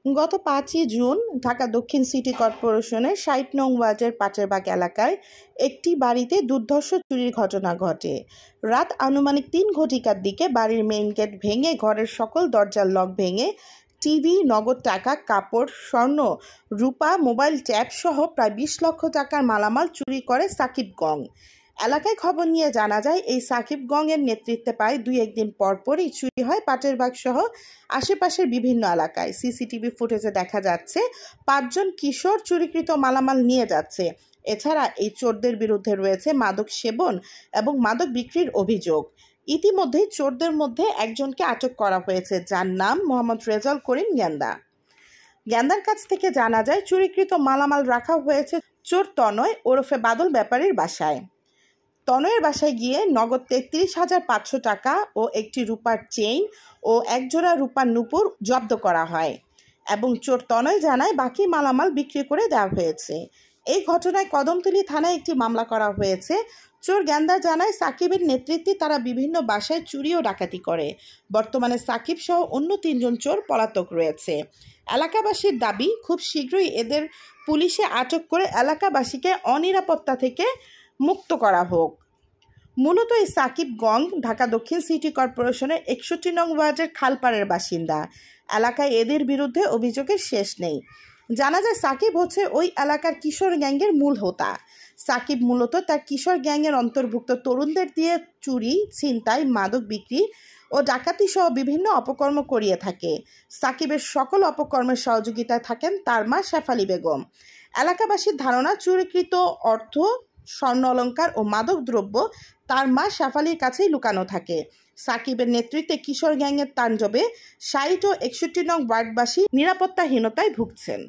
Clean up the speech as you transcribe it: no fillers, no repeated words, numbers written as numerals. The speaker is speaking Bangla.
গত ৫ই জুন ঢাকা দক্ষিণ সিটি কর্পোরেশনের ৬০ নং ওয়ার্ডের পাটেরবাগ এলাকায় একটি বাড়িতে দুর্ধর্ষ চুরির ঘটনা ঘটে। রাত আনুমানিক ৩ ঘটিকার দিকে বাড়ির মেইন গেট ভেঙে ঘরের সকল দরজার লক ভেঙে টিভি, নগদ টাকা, কাপড়, স্বর্ণ, রূপা, মোবাইল ট্যাব সহ প্রায় ২০ লক্ষ টাকার মালামাল চুরি করে সাকিব গং। এলাকায় খবর নিয়ে জানা যায়, এই সাকিব গংয়ের নেতৃত্বে প্রায় ২-১ দিন পরপরই চুরি হয় পাটেরবাগ সহ আশেপাশের বিভিন্ন এলাকায়। সিসিটিভি ফুটেজে দেখা যাচ্ছে ৫ জন কিশোর চুরিকৃত মালামাল নিয়ে যাচ্ছে। এছাড়া এই চোরদের বিরুদ্ধে রয়েছে মাদক সেবন এবং মাদক বিক্রির অভিযোগ। ইতিমধ্যেই চোরদের মধ্যে একজনকে আটক করা হয়েছে, যার নাম মোহাম্মদ রেজাউল করিম গেন্দা। গেন্দার কাছ থেকে জানা যায়, চুরিকৃত মালামাল রাখা হয়েছে চোর তনয় ওরফে বাদল ব্যাপারীর বাসায়। তনয়ের বাসায় গিয়ে নগদ ৩৩,৫০০ টাকা ও একটি রূপার চেইন ও একজোড়া রূপার নূপুর জব্দ করা হয় এবং চোর তনয় জানায় বাকি মালামাল বিক্রি করে দেওয়া হয়েছে। এই ঘটনায় কদমতলী থানায় একটি মামলা করা হয়েছে। চোর গেন্দা জানায়, সাকিবের নেতৃত্বে তারা বিভিন্ন বাসায় চুরি ও ডাকাতি করে। বর্তমানে সাকিব সহ অন্য ৩ জন চোর পলাতক রয়েছে। এলাকাবাসীর দাবি, খুব শীঘ্রই এদের পুলিশে আটক করে এলাকাবাসীকে অনিরাপত্তা থেকে মুক্ত করা হোক। মূলত এই সাকিব গং ঢাকা দক্ষিণ সিটি কর্পোরেশনের ৬১ নং ওয়ার্ডের খালপাড়ের বাসিন্দা। এলাকায় এদের বিরুদ্ধে অভিযোগের শেষ নেই। জানা যায়, সাকিব হচ্ছে ওই এলাকার কিশোর গ্যাংয়ের মূল হোতা। সাকিব মূলত তার কিশোর গ্যাংয়ের অন্তর্ভুক্ত তরুণদের দিয়ে চুরি, ছিনতাই, মাদক বিক্রি ও ডাকাতি সহ বিভিন্ন অপকর্ম করিয়ে থাকে। সাকিবের সকল অপকর্মের সহযোগিতায় থাকেন তার মা শেফালী বেগম। এলাকাবাসীর ধারণা, চুরিকৃত অর্থ, স্বর্ণ অলংকার ও মাদক দ্রব্য তার মা শেফালীর কাছেই লুকানো থাকে। সাকিবের নেতৃত্বে কিশোর গ্যাংয়ের তাণ্ডবে ৬০ ও ৬১ নং ওয়ার্ডবাসী নিরাপত্তাহীনতায় ভুগছেন।